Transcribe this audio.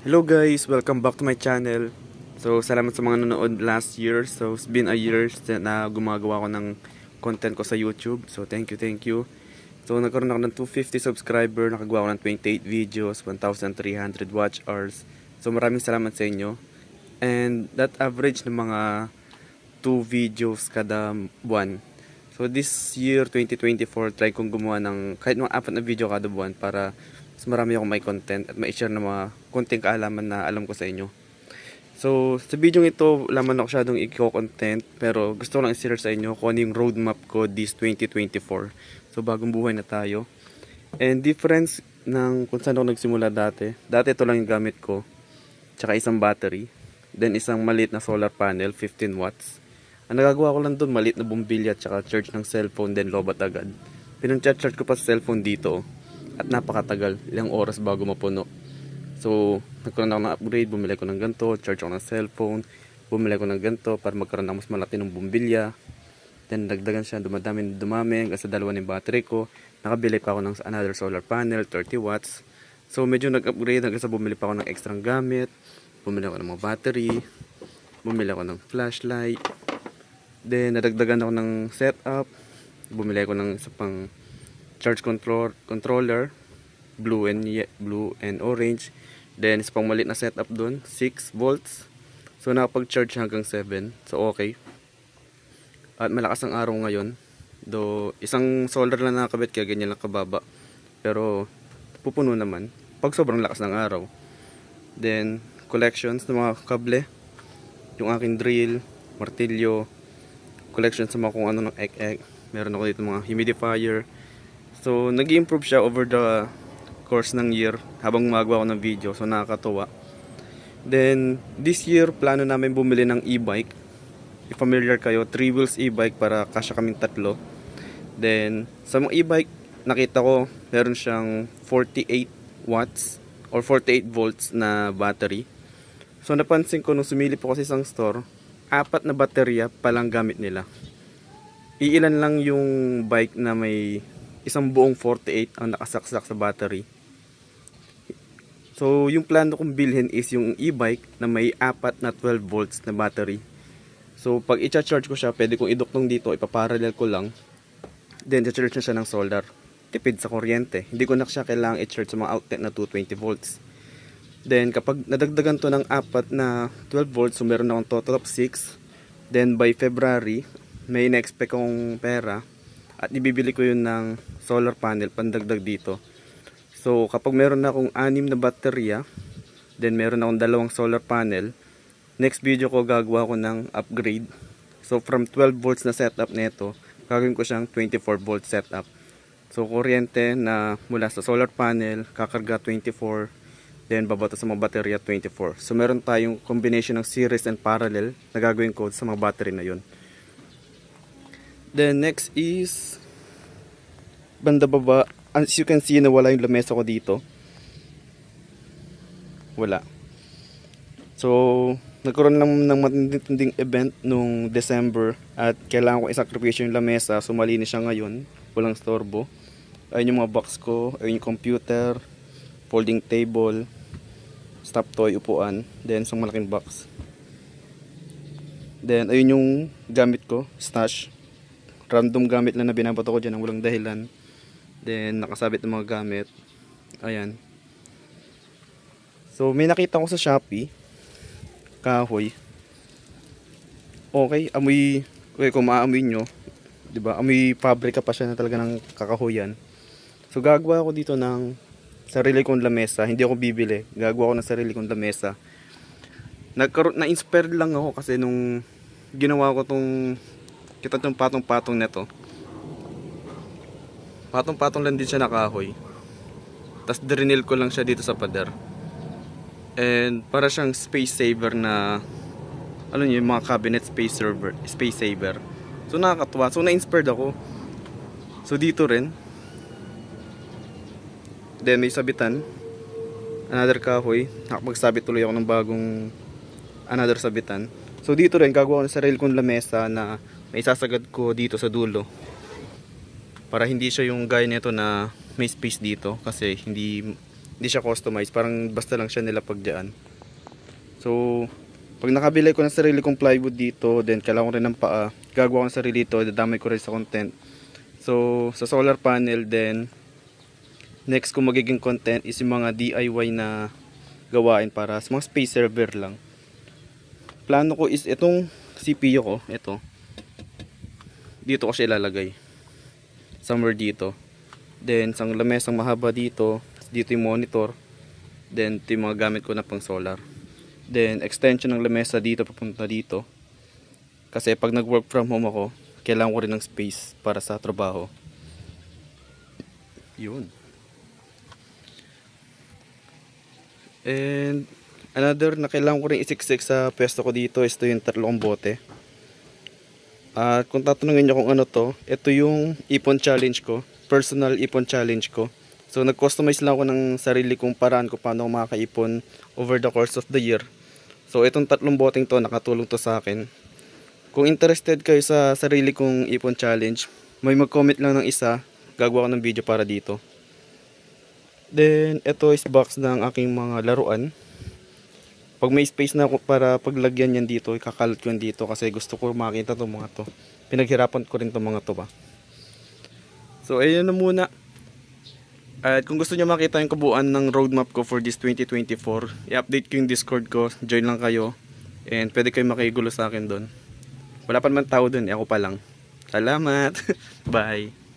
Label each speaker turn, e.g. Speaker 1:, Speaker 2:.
Speaker 1: Hello guys, welcome back to my channel. So salamat sa mga nanonood last year. So it's been a year na gumagawa ko ng content ko sa YouTube. So thank you. So nagkaroon ako ng 250 subscriber, nakagawa ko ng 28 videos, 1,300 watch hours. So maraming salamat sa inyo. And that average ng mga 2 videos kada buwan. So this year 2024, try kong gumawa ng kahit mga 4 na video kada buwan para mas marami akong may content at ma-share na mga konting kaalaman na alam ko sa inyo. So sa video ito, laman ako masyadong i-content, pero gusto ko lang i-share sa inyo kung ano yung roadmap ko this 2024. So bagong buhay na tayo. And difference ng kung saan ako nagsimula dati. Dati ito lang yung gamit ko. Tsaka isang battery. Then isang maliit na solar panel, 15 watts. Ang nagagawa ko lang doon, maliit na bumbilya tsaka charge ng cellphone, then lobat agad. Pinang-charge ko pa sa cellphone dito. At napakatagal, ilang oras bago mapuno. So, nagkaroon ako ng upgrade, bumili ko ng ganito, charge ako ng cellphone, bumili ko ng ganito para magkaroon ng mas malaki ng bumbilya. Then, dagdagan siya, dumami hanggang sa 2 ng battery ko. Nakabili pa ako ng another solar panel, 30 watts. So, medyo nag-upgrade hanggang sa bumili pa ako ng extra gamit. Bumili ako ng mga battery, bumili ako ng flashlight. Then, nadagdagan ako ng setup. Bumili ako ng isa pang charge controller, blue and orange. Then is pang maliit na setup dun, 6 volts. So nakapag-charge hanggang 7. So okay. At malakas ang araw ngayon. Do isang solar lang nakakabit kaya ganyan lang kababa. Pero pupuno naman pag sobrang lakas ng araw. Then collections ng mga kable, yung aking drill, martilyo, collections sa mga kung ano ng ek-ek. Meron ako dito mga humidifier. So, nag-improve siya over the course ng year habang gumagawa ko ng video. So, nakakatuwa. Then, this year, plano namin bumili ng e-bike. If familiar kayo, 3 wheels e-bike para kasya kaming 3. Then, sa mga e-bike, nakita ko, meron siyang 48 watts or 48 volts na battery. So, napansin ko nung sumilip ako sa isang store, 4 na baterya palang gamit nila. Iilan lang yung bike na may isang buong 48 ang nakasaksak sa battery. So, yung plano kong bilhin is yung e-bike na may 4 na 12 volts na battery. So, pag i-charge ko siya, pwede kong iduktong dito, ipaparallel ko lang. Then, i-charge na siya ng solar. Tipid sa kuryente. Hindi ko na siya kailangang i-charge sa mga outlet na 220 volts. Then, kapag nadagdagan to ng 4 na 12 volts, so meron akong total of 6. Then, by February, may na-expect kong pera. At ibibili ko yun ng solar panel pandagdag dito. So kapag meron na akong 6 na baterya, then meron akong 2 solar panel, next video ko gagawa ko ng upgrade. So from 12 volts na setup nito, gagawin ko siyang 24 volt setup. So kuryente na mula sa solar panel, kakarga 24, then babato sa mga baterya 24. So meron tayong combination ng series and parallel na gagawin ko sa mga battery na yun. Then next is banda baba. As you can see, nawala yung lamesa ko dito. Wala. So nagkaroon lang ng matinding event nung December at kailangan ko isakripisyo yung lamesa. So malinis siya ngayon, walang storbo. Ayun yung mga box ko, ayun yung computer, folding table, stop toy, upuan, then isang malaking box. Then ayun yung gamit ko, stash. Random gamit lang na binabato ko dyan ng walang dahilan. Then nakasabit ng mga gamit. Ayan. So may nakita ko sa Shopee, kahoy. Okay, amoy, okay, kung maamoy nyo, diba, amoy pabrika pa siya na talaga ng kakahoyan. So gagawa ako dito ng sarili kong lamesa. Hindi ako bibili, gagawa ko ng sarili kong lamesa. Na-inspired lang ako kasi nung ginawa ko tong, kita itong patong-patong na to. Patong-patong lang din siya na kahoy. Tapos drinil ko lang siya dito sa pader. And para siyang space saver na, ano yun, yung mga cabinet space saver. So nakakatuwa. So na-inspired ako. So dito rin. Then may sabitan. Another kahoy. Nakapagsabit tuloy ako ng bagong another sabitan. So dito rin gagawa ko ng sarili kong lamesa na may sasagad ko dito sa dulo. Para hindi siya yung gaya nito na may space dito kasi hindi Hindi siya customized, parang basta lang siya nilapag dyan. So pag nakabili ko ng sarili kong plywood dito, then kailangan ko rin ng paa, gagawa ko ng sarili dito, dadamay ko rin sa content. So sa solar panel, then next ko magiging content is yung mga DIY na gawain para sa mga space server lang. Plano ko is itong CPU ko, ito, dito ko siya ilalagay, somewhere dito. Then isang lamesang mahaba dito, dito yung monitor, then ito yung mga gamit ko na pang solar. Then extension ng lamesa dito papunta dito, kasi pag nag work from home ako, kailangan ko rin ng space para sa trabaho. Yun. And another na kailangan ko rin isiksik sa pwesto ko dito is ito yung tatlong bote. At kung tatanungin nyo kung ano to, ito yung ipon challenge ko, personal ipon challenge ko. So nag-customize lang ako ng sarili kong paraan kung paano ako makakaipon over the course of the year. So itong tatlong boteng to, nakatulong to sa akin. Kung interested kayo sa sarili kong ipon challenge, may mag-comment lang ng isa, gagawa ko ng video para dito. Then ito is box ng aking mga laruan. Pag may space na ako para paglagyan yan dito, ikakalat ko yan dito kasi gusto ko makita itong mga to. Pinaghirapan ko rin itong mga to ba. So ayun na muna. At kung gusto niyo makita yung kabuuan ng roadmap ko for this 2024, i-update ko yung Discord ko, join lang kayo. And pwede kayo makigulo sa akin doon. Wala pa naman tao doon, ako pa lang. Salamat! Bye!